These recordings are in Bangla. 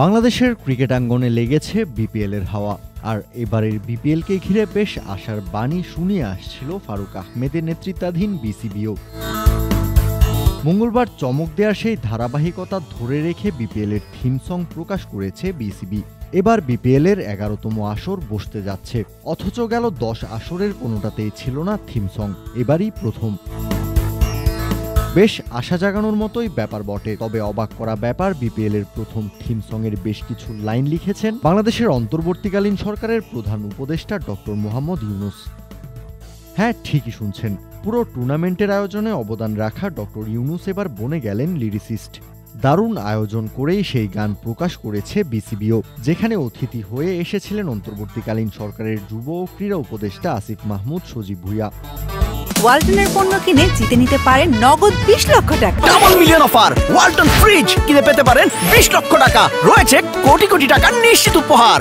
বাংলাদেশের ক্রিকেটাঙ্গনে লেগেছে বিপিএলের হাওয়া। আর এবারের বিপিএলকে ঘিরে বেশ আশার বাণী শুনিয়ে আসছিল ফারুক আহমেদের নেতৃত্বাধীন বিসিবিও। মঙ্গলবার চমক দেওয়ার সেই ধারাবাহিকতা ধরে রেখে বিপিএলের থিম সং প্রকাশ করেছে বিসিবি। এবার বিপিএলের 11তম আসর বসতে যাচ্ছে, অথচ গেল 10 আসরের কোনোটাতেই ছিল না থিম সং। এবারই প্রথম। বেশ আশা জাগানোর মতোই ব্যাপার বটে। তবে অবাক করা ব্যাপার, বিপিএলের প্রথম থিম সঙের বেশ কিছু লাইন লিখেছেন বাংলাদেশের অন্তর্বর্তীকালীন সরকারের প্রধান উপদেষ্টা ডক্টর মোহাম্মদ ইউনুস। হ্যাঁ, ঠিকই শুনছেন, পুরো টুর্নামেন্টের আয়োজনে অবদান রাখা ডক্টর ইউনুস এবার বনে গেলেন লিরিসিস্ট। দারুণ আয়োজন করেই সেই গান প্রকাশ করেছে বিসিবিও, যেখানে অতিথি হয়ে এসেছিলেন অন্তর্বর্তীকালীন সরকারের যুব ও ক্রীড়া উপদেষ্টা আসিফ মাহমুদ সজীব ভুঁইয়া। ওয়ালটনের পণ্য কিনে জিতে নিতে পারেন নগদ 20 লক্ষ টাকা। Double million offer! Walton fridge কিনে পেতে পারেন 20 লক্ষ টাকা। রয়েছে কোটি কোটি টাকার নিশ্চিত উপহার।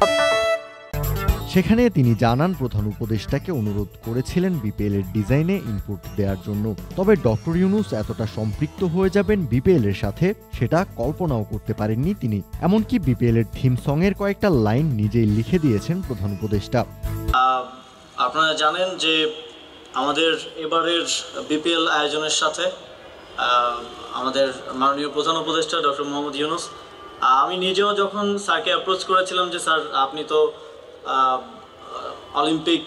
সেখানে তিনি জানান, প্রধান উপদেষ্টাকে অনুরোধ করেছিলেন বিপিএলের ডিজাইনে ইনপুট দেওয়ার জন্য। তবে ডক্টর ইউনুস এতটা সম্পৃক্ত হয়ে যাবেন বিপিএলের সাথে, সেটা কল্পনাও করতে পারেননি তিনি। এমনকি বিপিএলের থিম সঙের কয়েকটা লাইন নিজেই লিখে দিয়েছেন প্রধান উপদেষ্টা। আপনারা জানেন যে আমাদের এবারের বিপিএল আয়োজনের সাথে আমাদের মাননীয় প্রধান উপদেষ্টা ডক্টর মোহাম্মদ ইউনুস, আমি নিজেও যখন স্যারকে অ্যাপ্রোচ করেছিলাম যে স্যার, আপনি তো অলিম্পিক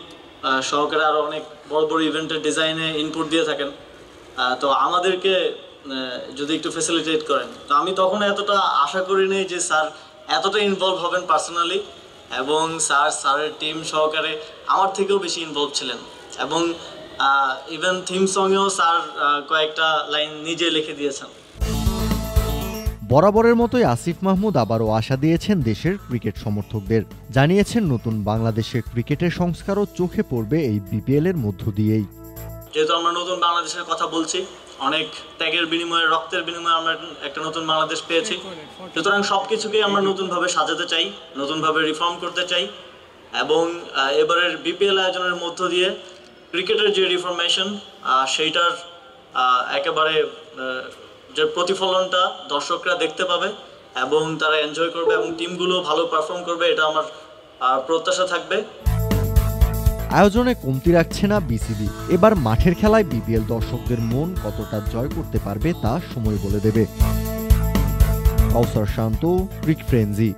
সহকারে আরও অনেক বড় বড় ইভেন্টের ডিজাইনে ইনপুট দিয়ে থাকেন, তো আমাদেরকে যদি একটু ফ্যাসিলিটেট করেন। তো আমি তখন এতটা আশা করিনি যে স্যার এতটা ইনভলভ হবেন পার্সোনালি, এবং স্যারের টিম সহকারে আমার থেকেও বেশি ইনভলভ ছিলেন। এবং ইভেন থিম সঙ্গেও স্যার কয়েকটা লাইন নিজে লিখে দিয়েছেন। বরাবরের মতোই আসিফ মাহমুদ আবারও আশা দিয়েছেন দেশের ক্রিকেট সমর্থকদের। জানিয়েছেন, নতুন বাংলাদেশের ক্রিকেটের সংস্কারও চোখে পড়বে এই বিপিএলের মধ্য দিয়েই। যেহেতু আমরা নতুন বাংলাদেশের কথা বলছি, অনেক ত্যাগের বিনিময়ে, রক্তের বিনিময়ে আমরা একটা নতুন বাংলাদেশ পেয়েছি। সুতরাং সবকিছুকেই আমরা নতুনভাবে সাজাতে চাই, নতুনভাবে রিফর্ম করতে চাই, এবং এবারের বিপিএল আয়োজনের মধ্য দিয়ে ক্রিকেটের যে রিফরমেশন, সেইটার একেবারে যে প্রতিফলনটা দর্শকরা দেখতে পাবে এবং তারা এনজয় করবে এবং টিমগুলো ভালো পারফর্ম করবে, এটা আমার প্রত্যাশা থাকবে। আয়োজনে কমতি রাখছে না বিসিবি। এবার মাঠের খেলায় বিপিএল দর্শকদের মন কতটা জয় করতে পারবে তা সময় বলে দেবে। কাউসার শান্ত, ক্রিক ফ্রেন্জি।